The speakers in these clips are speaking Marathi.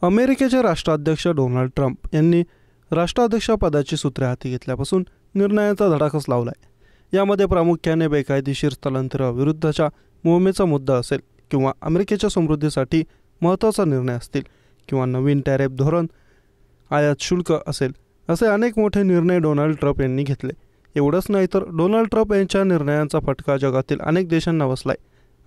अमेरिकेचे राष्ट्राध्यक्ष डोनाल्ड ट्रम्प यांनी राष्ट्राध्यक्षपदाची सूत्रे हाती घेतल्यापासून निर्णयाचा धडाकाच लावलाय। यामध्ये प्रामुख्याने बेकायदेशीर स्थलांतराविरुद्धच्या मोहिमेचा मुद्दा असेल किंवा अमेरिकेच्या समृद्धीसाठी महत्त्वाचा निर्णय असतील किंवा नवीन टॅरिफ धोरण, आयात शुल्क असेल, असे अनेक मोठे निर्णय डोनाल्ड ट्रम्प यांनी घेतले। एवढंच नाही तर डोनाल्ड ट्रम्प यांच्या निर्णयांचा फटका जगातील अनेक देशांना बसलाय।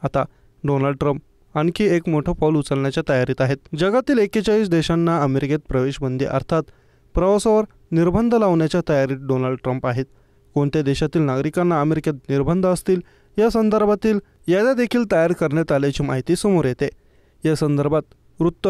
आता डोनाल्ड ट्रम्प आणखी एक मोठं पाऊल उचलण्याच्या तयारीत आहेत। जगातील 41 देशांना अमेरिकेत प्रवेशबंदी अर्थात प्रवासावर निर्बंध लावण्याच्या तयारीत डोनाल्ड ट्रम्प आहेत। कोणत्या देशातील नागरिकांना अमेरिकेत निर्बंध असतील या संदर्भातील याद्या देखील तयार करण्यात आल्याची माहिती समोर येते। या संदर्भात वृत्त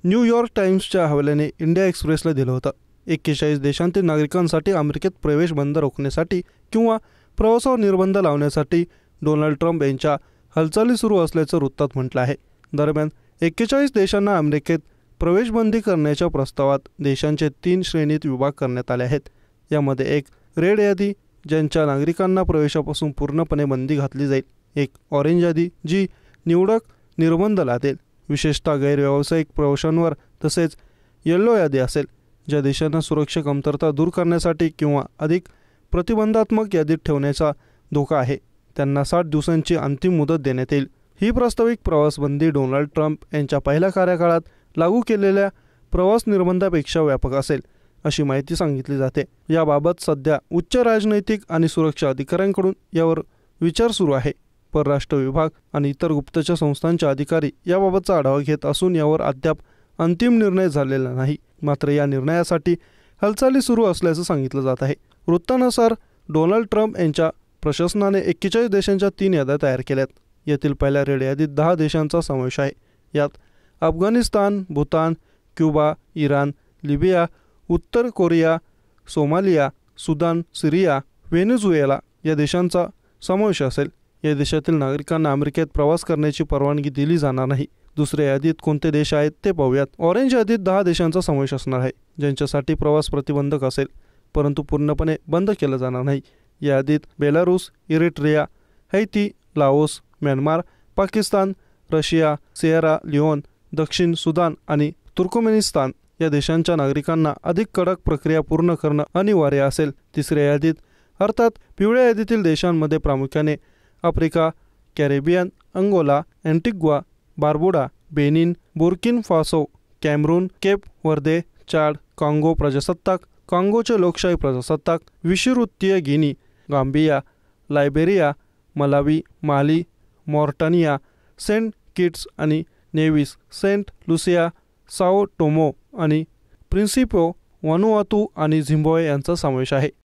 न्यूयॉर्क टाइम्सच्या हवाल्याने इंडिया एक्सप्रेसला दिलं होतं। 41 देशांतील नागरिकांसाठी अमेरिकेत प्रवेश बंद रोखण्यासाठी किंवा प्रवासावर निर्बंध लावण्यासाठी डोनाल्ड ट्रम्प यांच्या हालचाली सुरू असल्याचं वृत्तात म्हटलं आहे। दरम्यान 41 देशांना अमेरिकेत प्रवेशबंदी करण्याच्या प्रस्तावात देशांचे 3 श्रेणीत विभाग करण्यात आले आहेत। यामध्ये एक रेड यादी, ज्यांच्या नागरिकांना प्रवेशापासून पूर्णपणे बंदी घातली जाईल। एक ऑरेंज यादी, जी निवडक निर्बंध लादेल, विशेषतः गैरव्यावसायिक प्रवाशांवर, तसेच येलो यादी असेल, ज्या देशांना सुरक्षा कमतरता दूर करण्यासाठी किंवा अधिक प्रतिबंधात्मक यादीत ठेवण्याचा धोका आहे त्यांना 60 दिवसांची अंतिम मुदत देण्यात येईल। ही प्रस्तावित प्रवासबंदी डोनाल्ड ट्रम्प यांच्या पहिल्या कार्यकाळात लागू केलेल्या प्रवास निर्बंधापेक्षा व्यापक असेल, अशी माहिती सांगितली जाते। याबाबत सध्या उच्च राजनैतिक आणि सुरक्षा अधिकाऱ्यांकडून यावर विचार सुरू आहे। परराष्ट्र विभाग आणि इतर गुप्तचर संस्थांचे अधिकारी याबाबतचा आढावा घेत असून यावर अद्याप अंतिम निर्णय झालेला नाही। मात्र या निर्णयासाठी हालचाली सुरू असल्याचं सांगितलं जात आहे। वृत्तानुसार डोनाल्ड ट्रम्प यांच्या प्रशासनाने 41 देशांच्या 3 याद्या तयार केल्यात। यातील पहिल्या रेड यादीत 10 देशांचा समावेश आहे। यात अफगाणिस्तान, भूतान, क्युबा, इराण, लिबिया, उत्तर कोरिया, सोमालिया, सुदान, सिरिया, व्हेनेझुएला या देशांचा समावेश असेल। या देशातील नागरिकांना अमेरिकेत प्रवास करण्याची परवानगी दिली जाणार नाही। दुसऱ्या यादीत कोणते देश आहेत ते पाहूयात। ऑरेंज यादीत 10 देशांचा समावेश असणार आहे, ज्यांच्यासाठी प्रवास प्रतिबंधक असेल, परंतु पूर्णपणे बंद केलं जाणार नाही। या यादीत Belarus, Eritrea, Haiti, Laos, Myanmar, Pakistan, Russia, Sierra Leone, दक्षिण सुदान आणि तुर्कमेनिस्तान या देशांच्या नागरिकांना अधिक कडक प्रक्रिया पूर्ण करणं अनिवार्य असेल। तिसऱ्या यादीत अर्थात पिवळ्या यादीतील देशांमध्ये प्रामुख्याने Africa, Caribbean, Angola, Antigua, Barbuda, Benin, Burkina Faso, Cameroon, Cape Verde, Chad, काँगो प्रजासत्ताक, काँगोचे लोकशाही प्रजासत्ताक, विषुववृत्तीय Guinea, Gambia, Liberia, Malawi, Mali, Mauritania, Saint Kitts आणि Nevis, Saint Lucia, Sao Tome आणि प्रिन्सिपे, वानुआतू आणि झिम्बाब्वे यांचा समावेश आहे।